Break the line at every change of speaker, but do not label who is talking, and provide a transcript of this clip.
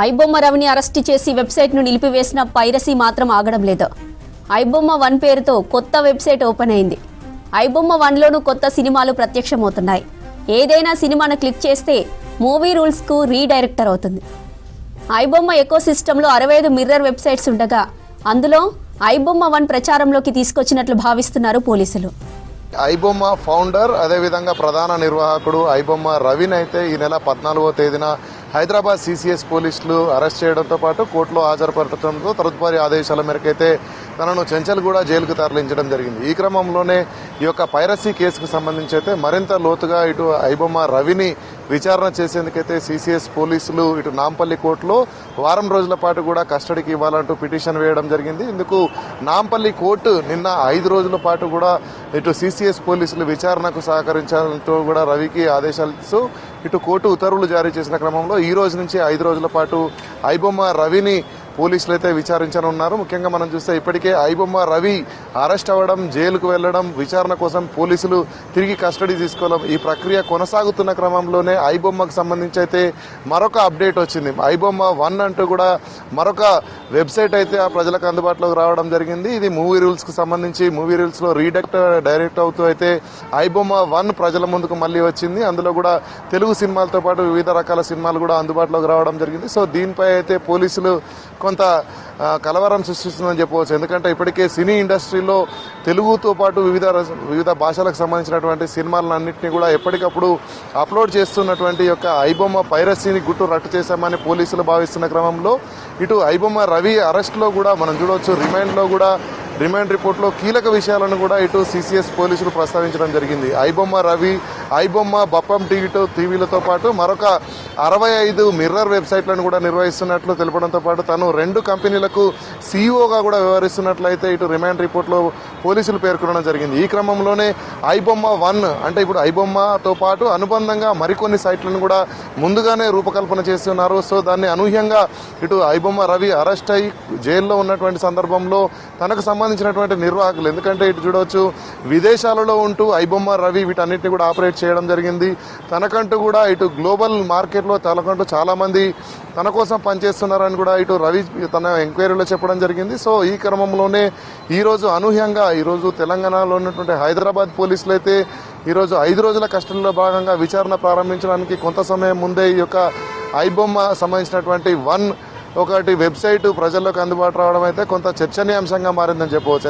ఐబొమ్మ రవిని అరెస్టు చేసి వెబ్సైట్ను నిలిపివేసిన పైరసీ మాత్రం ఆగడం లేదు. ఐబొమ్మ 1 పేరుతో కొత్త వెబ్సైట్ ఓపెన్ అయింది. ఐబొమ్మ 1లోనూ కొత్త సినిమాలు ప్రత్యక్షమవుతున్నాయి. ఏదైనా సినిమాను క్లిక్ చేస్తే మూవీ రూల్స్కు రీడైరెక్టర్ అవుతుంది. ఐబొమ్మ ఎకోసిస్టంలో 65 మిర్రర్ వెబ్సైట్స్ ఉండగా అందులో ఐబొమ్మ 1 ప్రచారంలోకి తీసుకొచ్చినట్లు భావిస్తున్నారు పోలీసులు.
ఐబొమ్మ ఫౌండర్ అదేవిధంగా ప్రధాన నిర్వాహకుడు ఐబొమ్మ రవిని అయితే ఈ నెల 14వ తేదీన హైదరాబాద్ సిసిఎస్ పోలీసులు అరెస్ట్ చేయడంతో పాటు కోర్టులో హాజరుపరచడంతో తదుపరి ఆదేశాల మేరకు అయితే తనను చెంచల్గూడ జైలుకు తరలించడం జరిగింది. ఈ క్రమంలోనే ఈ యొక్క పైరసీ కేసుకు సంబంధించి అయితే మరింత లోతుగా ఇటు ఐబొమ్మ రవిని విచారణ చేసేందుకైతే సిసిఎస్ పోలీసులు ఇటు నాంపల్లి కోర్టులో వారం రోజుల పాటు కూడా కస్టడీకి ఇవ్వాలంటూ పిటిషన్ వేయడం జరిగింది. ఇందుకు నాంపల్లి కోర్టు నిన్న 5 రోజుల పాటు కూడా ఇటు సిసిఎస్ పోలీసులు విచారణకు సహకరించాలంటూ కూడా రవికి ఆదేశాలు ఇటు కోర్టు ఉత్తర్వులు జారీ చేసిన క్రమంలో ఈ రోజు నుంచి 5 రోజుల పాటు ఐబొమ్మ రవిని పోలీసులు అయితే విచారించనున్నారు. ముఖ్యంగా మనం చూస్తే ఇప్పటికే ఐబొమ్మ రవి అరెస్ట్ అవ్వడం, జైలుకు వెళ్లడం, విచారణ కోసం పోలీసులు తిరిగి కస్టడీ తీసుకోవడం ఈ ప్రక్రియ కొనసాగుతున్న క్రమంలోనే ఐబొమ్మకు సంబంధించి అయితే మరొక అప్డేట్ వచ్చింది. ఐబొమ్మ 1 అంటూ కూడా మరొక వెబ్సైట్ అయితే ఆ ప్రజలకు అందుబాటులోకి రావడం జరిగింది. ఇది మూవీ రూల్స్కి సంబంధించి మూవీ రూల్స్లో డైరెక్ట్ అవుతూ అయితే ఐబొమ్మ 1 ప్రజల ముందుకు మళ్ళీ వచ్చింది. అందులో కూడా తెలుగు సినిమాలతో పాటు వివిధ రకాల సినిమాలు కూడా అందుబాటులోకి రావడం జరిగింది. సో దీనిపై అయితే పోలీసులు కొంత కలవరం సృష్టిస్తుందని చెప్పవచ్చు. ఎందుకంటే ఇప్పటికే సినీ ఇండస్ట్రీలో తెలుగుతో పాటు వివిధ భాషలకు సంబంధించినటువంటి సినిమాలన్నింటినీ కూడా ఎప్పటికప్పుడు అప్లోడ్ చేస్తున్నటువంటి యొక్క ఐబొమ్మ పైరసీని గుట్టు రట్టు చేశామని పోలీసులు భావిస్తున్న క్రమంలో ఇటు ఐబొమ్మ రవి అరెస్ట్లో కూడా మనం చూడవచ్చు. రిమాండ్ రిపోర్ట్లో కీలక విషయాలను కూడా ఇటు సిసిఎస్ పోలీసులు ప్రస్తావించడం జరిగింది. ఐబొమ్మ రవి, ఐబొమ్మ బప్పం టీవీలతో పాటు మరొక 65 మిర్రర్ వెబ్సైట్లను కూడా నిర్వహిస్తున్నట్లు తెలపడంతో పాటు తను 2 కంపెనీలకు సీఈఓగా కూడా వ్యవహరిస్తున్నట్లయితే ఇటు రిమాండ్ రిపోర్ట్లో పోలీసులు పేర్కొనడం జరిగింది. ఈ క్రమంలోనే ఐబొమ్మ 1 అంటే ఇప్పుడు ఐబొమ్మతో పాటు అనుబంధంగా మరికొన్ని సైట్లను కూడా ముందుగానే రూపకల్పన చేస్తున్నారు. సో దాన్ని అనూహ్యంగా ఇటు ఐబొమ్మ రవి అరెస్ట్ అయ్యి జైల్లో ఉన్నటువంటి సందర్భంలో తనకు సంబంధించినటువంటి నిర్వాహకులు, ఎందుకంటే ఇటు చూడవచ్చు విదేశాలలో ఉంటూ ఐబొమ్మ రవి వీటన్నిటిని కూడా ఆపరేట్ చేయడం జరిగింది. తనకంటూ కూడా ఇటు గ్లోబల్ మార్కెట్లో తనకంటూ చాలామంది తన కోసం పనిచేస్తున్నారని కూడా ఇటు రవి తన ఎంక్వైరీలో చెప్పడం జరిగింది. సో ఈ క్రమంలోనే ఈరోజు అనూహ్యంగా ఈరోజు తెలంగాణలో ఉన్నటువంటి హైదరాబాద్ పోలీసులు అయితే ఈరోజు 5 రోజుల కస్టడీలో భాగంగా విచారణ ప్రారంభించడానికి కొంత సమయం ముందే ఈ యొక్క ఐబొమ్మ సంబంధించినటువంటి 1 ఒకటి వెబ్సైట్ ప్రజల్లోకి అందుబాటు రావడం అయితే కొంత చర్చనీయాంశంగా మారిందని చెప్పవచ్చు.